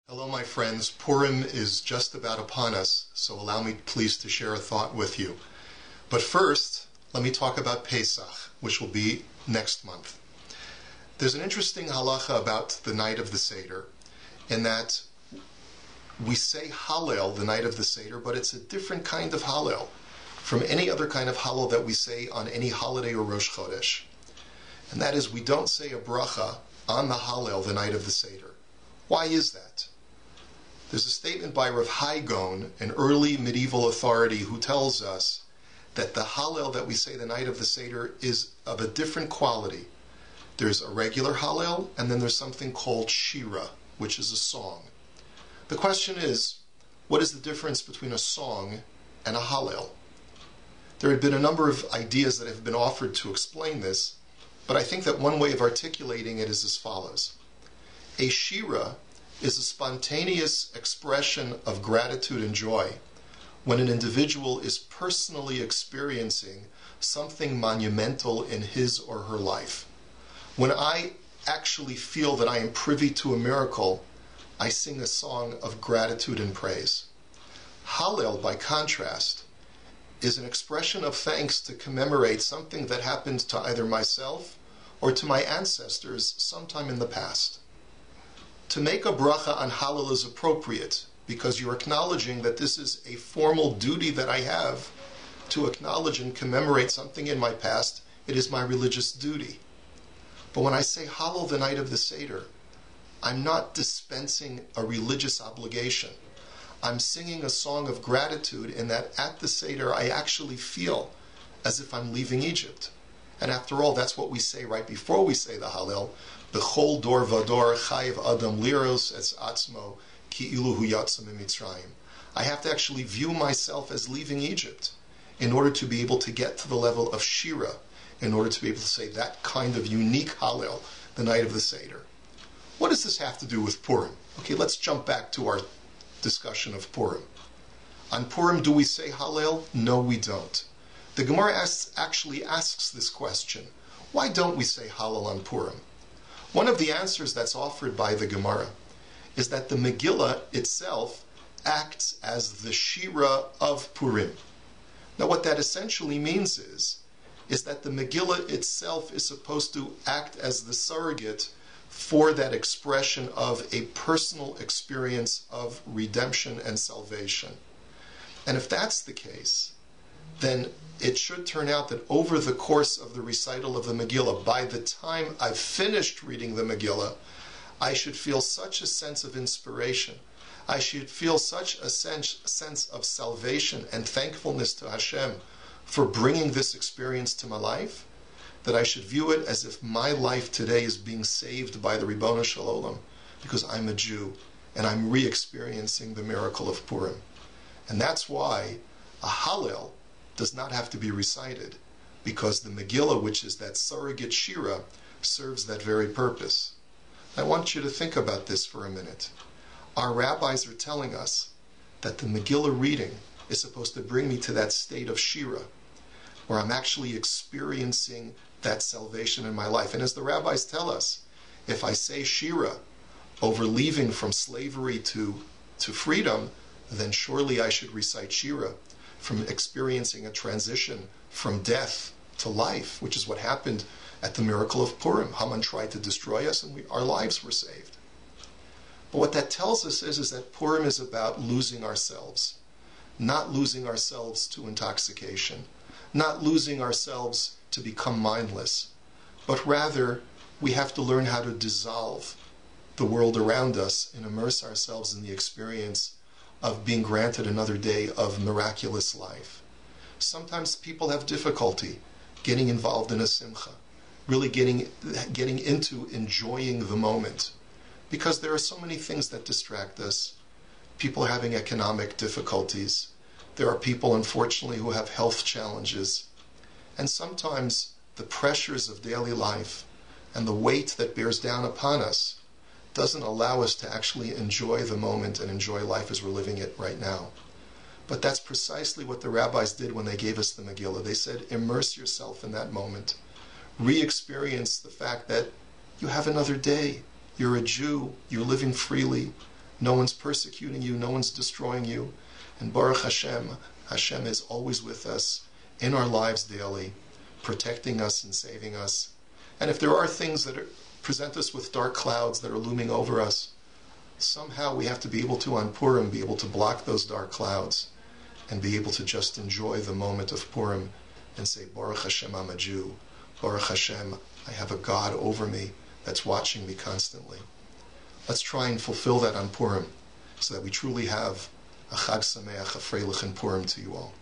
Hello, my friends. Purim is just about upon us, so allow me please to share a thought with you. But first, let me talk about Pesach, which will be next month. There's an interesting halacha about the night of the Seder, in that we say Hallel the night of the Seder, but it's a different kind of Hallel from any other kind of Hallel that we say on any holiday or Rosh Chodesh. And that is, we don't say a bracha on the Hallel the night of the Seder. Why is that? There's a statement by Rav Haigon, an early medieval authority, who tells us that the Hallel that we say the night of the Seder is of a different quality. There's a regular Hallel, and then there's something called Shira, which is a song. The question is, what is the difference between a song and a Hallel? There had been a number of ideas that have been offered to explain this, but I think that one way of articulating it is as follows. A Shira is a spontaneous expression of gratitude and joy when an individual is personally experiencing something monumental in his or her life. When I actually feel that I am privy to a miracle, I sing a song of gratitude and praise. Hallel, by contrast, is an expression of thanks to commemorate something that happened to either myself or to my ancestors sometime in the past. To make a bracha on Hallel is appropriate because you're acknowledging that this is a formal duty that I have to acknowledge and commemorate something in my past. It is my religious duty. But when I say Hallel the night of the Seder, I'm not dispensing a religious obligation. I'm singing a song of gratitude in that at the Seder I actually feel as if I'm leaving Egypt. And after all, that's what we say right before we say the Hallel. B'chol dor vador chayiv adam liros etz atzmo ki ilu hu yatsa mimitzrayim. I have to actually view myself as leaving Egypt in order to be able to get to the level of Shira, in order to be able to say that kind of unique Hallel the night of the Seder. What does this have to do with Purim? Okay, let's jump back to our discussion of Purim. On Purim, do we say Hallel? No, we don't. The Gemara actually asks this question. Why don't we say Hallel on Purim? One of the answers that's offered by the Gemara is that the Megillah itself acts as the Shira of Purim. Now what that essentially means is that the Megillah itself is supposed to act as the surrogate for that expression of a personal experience of redemption and salvation. And if that's the case, then it should turn out that over the course of the recital of the Megillah, by the time I've finished reading the Megillah, I should feel such a sense of inspiration. I should feel such a sense of salvation and thankfulness to Hashem for bringing this experience to my life, that I should view it as if my life today is being saved by the Ribono Shel Olam, because I'm a Jew and I'm re-experiencing the miracle of Purim. And that's why a Hallel does not have to be recited, because the Megillah, which is that surrogate Shira, serves that very purpose. I want you to think about this for a minute. Our rabbis are telling us that the Megillah reading is supposed to bring me to that state of Shira, where I'm actually experiencing that salvation in my life. And as the rabbis tell us, if I say Shira over leaving from slavery to freedom, then surely I should recite Shira from experiencing a transition from death to life, which is what happened at the miracle of Purim. Haman tried to destroy us and our lives were saved. But what that tells us is that Purim is about losing ourselves, not losing ourselves to intoxication, not losing ourselves to become mindless, but rather we have to learn how to dissolve the world around us and immerse ourselves in the experience of being granted another day of miraculous life. Sometimes people have difficulty getting involved in a simcha, really getting into enjoying the moment, because there are so many things that distract us. People are having economic difficulties. There are people, unfortunately, who have health challenges. And sometimes the pressures of daily life and the weight that bears down upon us doesn't allow us to actually enjoy the moment and enjoy life as we're living it right now. But that's precisely what the rabbis did when they gave us the Megillah. They said, immerse yourself in that moment. Re-experience the fact that you have another day. You're a Jew. You're living freely. No one's persecuting you, no one's destroying you. And Baruch Hashem, Hashem is always with us in our lives daily, protecting us and saving us. And if there are things that present us with dark clouds that are looming over us, somehow we have to be able to, on Purim, be able to block those dark clouds and be able to just enjoy the moment of Purim and say, Baruch Hashem, I'm a Jew. Baruch Hashem, I have a God over me that's watching me constantly. Let's try and fulfill that on Purim so that we truly have a Chag Sameach, a Freilich in Purim to you all.